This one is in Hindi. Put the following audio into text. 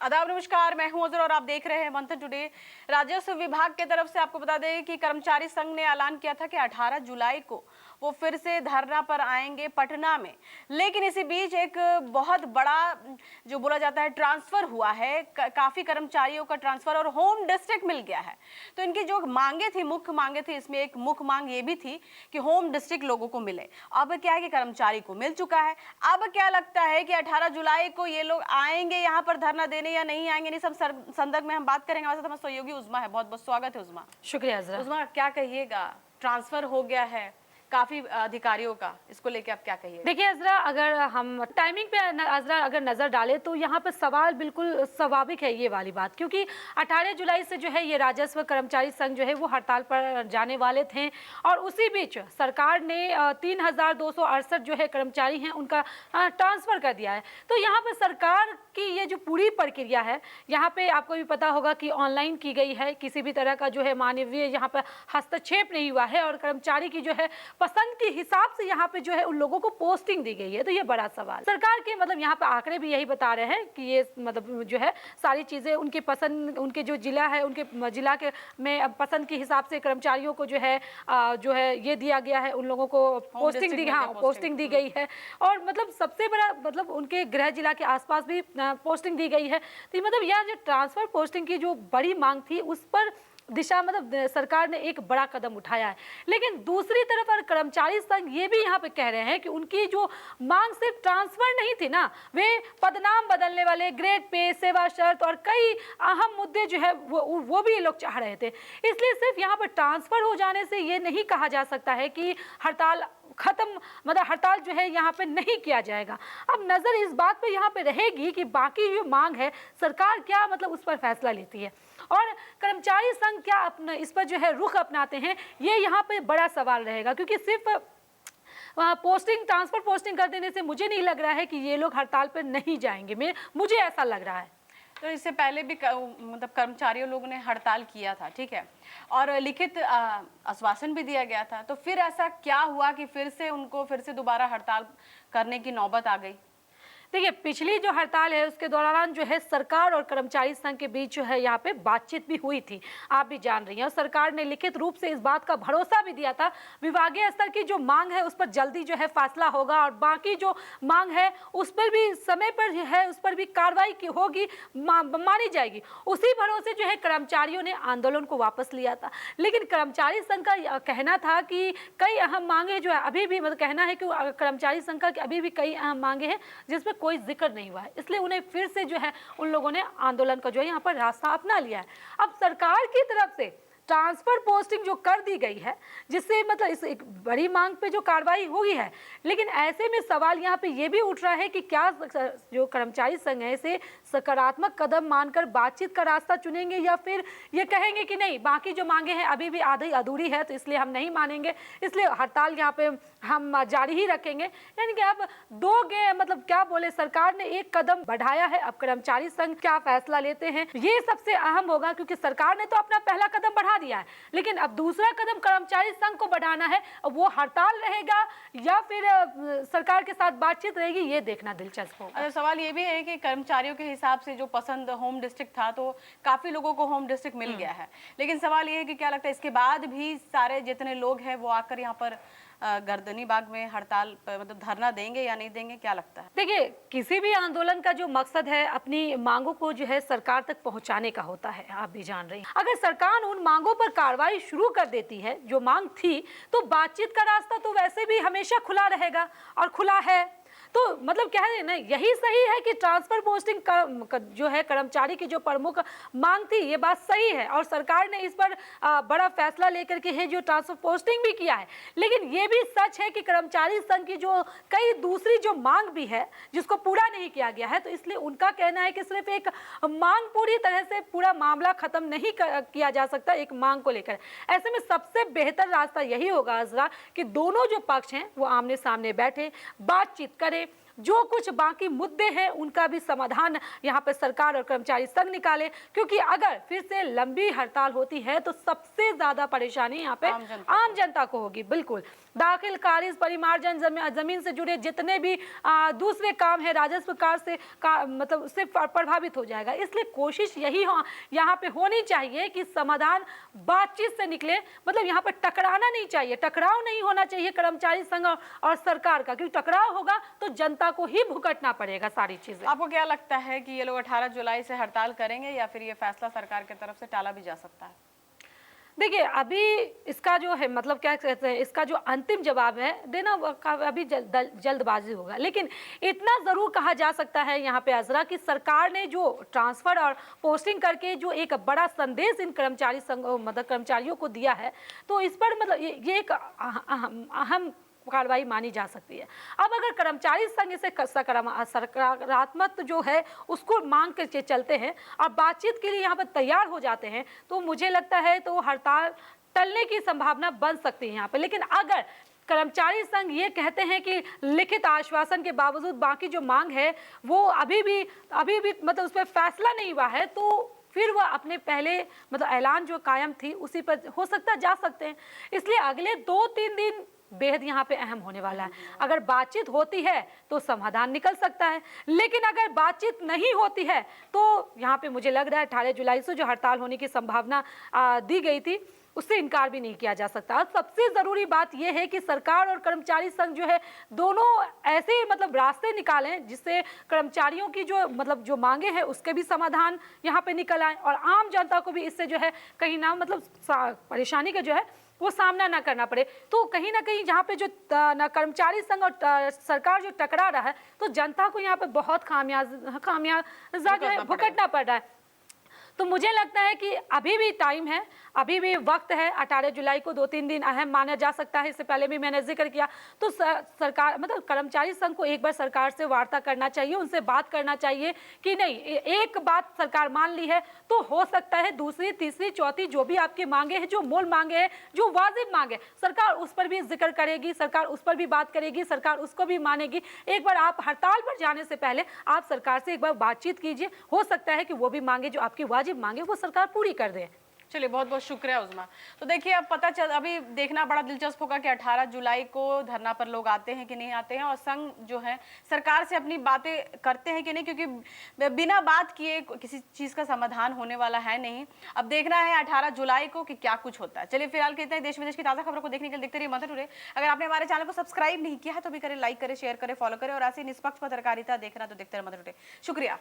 आदाब नमस्कार, मैं हूं अजर और आप देख रहे हैं मंथन टुडे। राजस्व विभाग की तरफ से आपको बता दें कि कर्मचारी संघ ने ऐलान किया था कि 18 जुलाई को वो फिर से धरना पर आएंगे पटना में। लेकिन इसी बीच एक बहुत बड़ा जो बोला जाता है ट्रांसफर हुआ है, काफी कर्मचारियों का ट्रांसफर और होम डिस्ट्रिक्ट मिल गया है। तो इनकी जो मांगे थी, मुख्य मांगे थी, इसमें एक मुख्य मांग ये भी थी कि होम डिस्ट्रिक्ट लोगों को मिले। अब क्या है कि कर्मचारी को मिल चुका है। अब क्या लगता है कि 18 जुलाई को ये लोग आएंगे यहाँ पर धरना देने या नहीं आएंगे, नहीं सब संदर्भ में हम बात करेंगे। हमारे साथ हमारे सहयोगी उज़मा है, बहुत बहुत स्वागत है उज़मा। शुक्रिया उज़मा, क्या कहिएगा, ट्रांसफर हो गया है काफी अधिकारियों का, इसको लेके आप क्या कहिए? देखिए अजरा, अगर हम टाइमिंग पे अजरा अगर नजर डालें तो यहाँ पर सवाल बिल्कुल स्वाभाविक है ये वाली बात, क्योंकि 18 जुलाई से जो है ये राजस्व कर्मचारी संघ जो है वो हड़ताल पर जाने वाले थे और उसी बीच सरकार ने 3268 जो है कर्मचारी हैं उनका ट्रांसफर कर दिया है। तो यहाँ पर सरकार की ये जो पूरी प्रक्रिया है, यहाँ पे आपको भी पता होगा कि ऑनलाइन की गई है, किसी भी तरह का जो है मानवीय यहाँ पर हस्तक्षेप नहीं हुआ है और कर्मचारी की जो है पसंद के हिसाब से यहाँ पे जो है उन लोगों को पोस्टिंग दी गई है। तो ये बड़ा सवाल, सरकार के मतलब यहाँ पे आंकड़े भी यही बता रहे हैं कि ये मतलब जो है सारी चीजें उनकी पसंद, उनके जो जिला है उनके जिला के में पसंद के हिसाब से कर्मचारियों को जो है ये दिया गया है, उन लोगों को पोस्टिंग दी, हाँ पोस्टिंग दी गई है। और मतलब सबसे बड़ा मतलब उनके गृह जिला के आसपास भी पोस्टिंग दी गई है। तो मतलब यह जो ट्रांसफर पोस्टिंग की जो बड़ी मांग थी उस पर दिशा मतलब सरकार ने एक बड़ा कदम उठाया है। लेकिन दूसरी तरफ और कर्मचारी संघ ये भी यहाँ पे कह रहे हैं कि उनकी जो मांग सिर्फ ट्रांसफर नहीं थी ना, वे पदनाम बदलने वाले, ग्रेड पे, सेवा शर्त और कई अहम मुद्दे जो है वो भी लोग चाह रहे थे। इसलिए सिर्फ यहाँ पर ट्रांसफर हो जाने से ये नहीं कहा जा सकता है कि हड़ताल खत्म, मतलब हड़ताल जो है यहाँ पे नहीं किया जाएगा। अब नजर इस बात पे यहाँ पे रहेगी कि बाकी जो मांग है सरकार क्या मतलब उस पर फैसला लेती है और कर्मचारी संघ क्या अपना इस पर जो है रुख अपनाते हैं, ये यहाँ पे बड़ा सवाल रहेगा। क्योंकि सिर्फ पोस्टिंग, ट्रांसफर पोस्टिंग कर देने से मुझे नहीं लग रहा है कि ये लोग हड़ताल पर नहीं जाएंगे, मुझे ऐसा लग रहा है। तो इससे पहले भी मतलब कर्मचारियों लोगों ने हड़ताल किया था, ठीक है, और लिखित आश्वासन भी दिया गया था। तो फिर ऐसा क्या हुआ कि फिर से दोबारा हड़ताल करने की नौबत आ गई? देखिए, पिछली जो हड़ताल है उसके दौरान जो है सरकार और कर्मचारी संघ के बीच जो है यहाँ पे बातचीत भी हुई थी, आप भी जान रही हैं। और सरकार ने लिखित रूप से इस बात का भरोसा भी दिया था विभागीय स्तर की जो मांग है उस पर जल्दी जो है फैसला होगा और बाकी जो मांग है उस पर भी समय पर जो है उस पर भी कार्रवाई की होगी, मानी जाएगी। उसी भरोसे जो है कर्मचारियों ने आंदोलन को वापस लिया था। लेकिन कर्मचारी संघ का कहना था कि कई अहम मांगे जो है अभी भी, मतलब कहना है कि कर्मचारी संघ का अभी भी कई अहम मांगे हैं जिसमें कोई जिक्र नहीं हुआ है। इसलिए उन्हें फिर से जो है उन लोगों ने आंदोलन का जो है यहाँ पर रास्ता अपना लिया है। अब सरकार की तरफ से ट्रांसफर पोस्टिंग जो कर दी गई है, जिससे मतलब इस एक बड़ी मांग पे जो कार्रवाई हुई है, लेकिन ऐसे में सवाल यहाँ पे ये भी उठ रहा है कि क्या जो कर्मचारी संघ है इसे सकारात्मक कदम मानकर बातचीत का रास्ता चुनेंगे या फिर ये कहेंगे कि नहीं, बाकी जो मांगे हैं अभी भी आधी अधूरी है तो इसलिए हम नहीं मानेंगे, इसलिए हड़ताल यहाँ पे हम जारी ही रखेंगे। यानी कि अब मतलब क्या बोले, सरकार ने एक कदम बढ़ाया है, अब कर्मचारी संघ क्या फैसला लेते हैं ये सबसे अहम होगा। क्योंकि सरकार ने तो अपना पहला कदम बढ़ा दिया है, लेकिन अब दूसरा कदम कर्मचारी संघ को बढ़ाना है। वो हड़ताल रहेगा या फिर सरकार के साथ बातचीत रहेगी, ये देखना दिलचस्प होगा। सवाल ये भी है कि कर्मचारियों के हिसाब से जो पसंद होम डिस्ट्रिक्ट था तो काफी लोगों को होम डिस्ट्रिक्ट मिल गया है, लेकिन सवाल ये है कि क्या लगता है इसके बाद भी सारे जितने लोग हैं वो आकर यहाँ पर गर्दनी बाग में हड़ताल मतलब धरना देंगे या नहीं देंगे, क्या लगता है? देखिए, किसी भी आंदोलन का जो मकसद है अपनी मांगों को जो है सरकार तक पहुंचाने का होता है, आप भी जान रही हैं। अगर सरकार उन मांगों पर कार्रवाई शुरू कर देती है जो मांग थी, तो बातचीत का रास्ता तो वैसे भी हमेशा खुला रहेगा और खुला है। तो मतलब कह रहे हैं ना, यही सही है कि ट्रांसफर पोस्टिंग जो है कर्मचारी की जो प्रमुख मांग थी, ये बात सही है और सरकार ने इस पर बड़ा फैसला लेकर के है जो ट्रांसफर पोस्टिंग भी किया है। लेकिन ये भी सच है कि कर्मचारी संघ की जो कई दूसरी जो मांग भी है जिसको पूरा नहीं किया गया है, तो इसलिए उनका कहना है कि सिर्फ एक मांग पूरी तरह से पूरा मामला खत्म नहीं किया जा सकता एक मांग को लेकर। ऐसे में सबसे बेहतर रास्ता यही होगा अजरा कि दोनों जो पक्ष हैं वो आमने सामने बैठे, बातचीत करें, जो कुछ बाकी मुद्दे हैं उनका भी समाधान यहाँ पे सरकार और कर्मचारी संघ निकाले, क्योंकि अगर फिर से लंबी हड़ताल होती है तो सबसे ज्यादा परेशानी यहाँ पे आम जनता को होगी। बिल्कुल, दाखिल खारिज, परिमार्जन, जमीन से जुड़े जितने भी दूसरे काम है राजस्व कार्य से मतलब उससे प्रभावित हो जाएगा। इसलिए कोशिश यही यहाँ पे होनी चाहिए कि समाधान बातचीत से निकले, मतलब यहाँ पे टकराना नहीं चाहिए, टकराव नहीं होना चाहिए कर्मचारी संघ और सरकार का, क्योंकि टकराव होगा तो जनता को ही भुगतना पड़ेगा सारी चीजें। आपको क्या लगता है कि ये लोग 18 जुलाई से हड़ताल करेंगे या फिर ये फैसला सरकार की तरफ से टाला भी जा सकता है? देखिए, अभी इसका जो है मतलब क्या कहते हैं, इसका जो अंतिम जवाब है देना अभी जल्दबाजी होगा, लेकिन इतना जरूर कहा जा सकता है यहाँ पे अजरा कि सरकार ने जो ट्रांसफर और पोस्टिंग करके जो एक बड़ा संदेश इन कर्मचारी संघ मतलब कर्मचारियों को दिया है, तो इस पर मतलब ये एक अहम कार्रवाई मानी जा सकती है। अब अगर कर्मचारी संघ इसे सकारात्मक जो है उसको मांग के चलते हैं और बातचीत के लिए यहाँ पर तैयार हो जाते हैं, तो मुझे लगता है तो हड़ताल टलने की संभावना बन सकती है यहाँ पे। लेकिन अगर कर्मचारी संघ ये कहते हैं कि लिखित आश्वासन के बावजूद बाकी जो मांग है वो अभी भी मतलब उस पर फैसला नहीं हुआ है, तो फिर वह अपने पहले मतलब ऐलान जो कायम थी उसी पर हो सकता जा सकते हैं। इसलिए अगले 2-3 दिन बेहद यहाँ पे अहम होने वाला है। अगर बातचीत होती है तो समाधान निकल सकता है, लेकिन अगर बातचीत नहीं होती है तो यहाँ पे मुझे लग रहा है 18 जुलाई से जो हड़ताल होने की संभावना दी गई थी उससे इनकार भी नहीं किया जा सकता। और सबसे जरूरी बात यह है कि सरकार और कर्मचारी संघ जो है दोनों ऐसे मतलब रास्ते निकालें जिससे कर्मचारियों की जो मतलब जो मांगे हैं उसके भी समाधान यहाँ पे निकल आए और आम जनता को भी इससे जो है कहीं ना मतलब परेशानी का जो है वो सामना ना करना पड़े। तो कहीं ना कहीं जहाँ पे जो कर्मचारी संघ और सरकार जो टकरा रहा है तो जनता को यहाँ पे बहुत खामियाजा जो है भुगतना पड़ रहा है। तो मुझे लगता है कि अभी भी टाइम है, अभी भी वक्त है। 18 जुलाई को 2-3 दिन अहम माना जा सकता है, इससे पहले भी मैंने जिक्र किया। तो सरकार मतलब कर्मचारी संघ को एक बार सरकार से वार्ता करना चाहिए, उनसे बात करना चाहिए कि नहीं, एक बात सरकार मान ली है तो हो सकता है दूसरी, तीसरी, चौथी जो भी आपकी मांगे हैं, जो मूल मांगे हैं, जो वाजिब मांगे, सरकार उस पर भी जिक्र करेगी, सरकार उस पर भी बात करेगी, सरकार उसको भी मानेगी। एक बार आप हड़ताल पर जाने से पहले आप सरकार से एक बार बातचीत कीजिए, हो सकता है कि वो भी मांगे जो आपकी वाजिब मांगे वो सरकार पूरी कर दे। चलिए, बहुत बहुत शुक्रिया उज़मा। तो देखिए, अब अभी देखना बड़ा दिलचस्प होगा कि 18 जुलाई को धरना पर लोग आते हैं कि नहीं आते हैं और संघ जो है सरकार से अपनी बातें करते हैं कि नहीं, क्योंकि बिना बात किए किसी चीज़ का समाधान होने वाला है नहीं। अब देखना है 18 जुलाई को कि क्या कुछ होता है। चलिए, फिलहाल कहते हैं देश विदेश की ताज़ा खबरों को देखने के लिए देखते रहिए मंथन टुडे। अगर आपने हमारे चैनल को सब्सक्राइब नहीं किया है तो भी करें, लाइक करें, शेयर करें, फॉलो करें और ऐसी निष्पक्ष पत्रकारिता देखना तो देखते रहिए मंथन टुडे। शुक्रिया।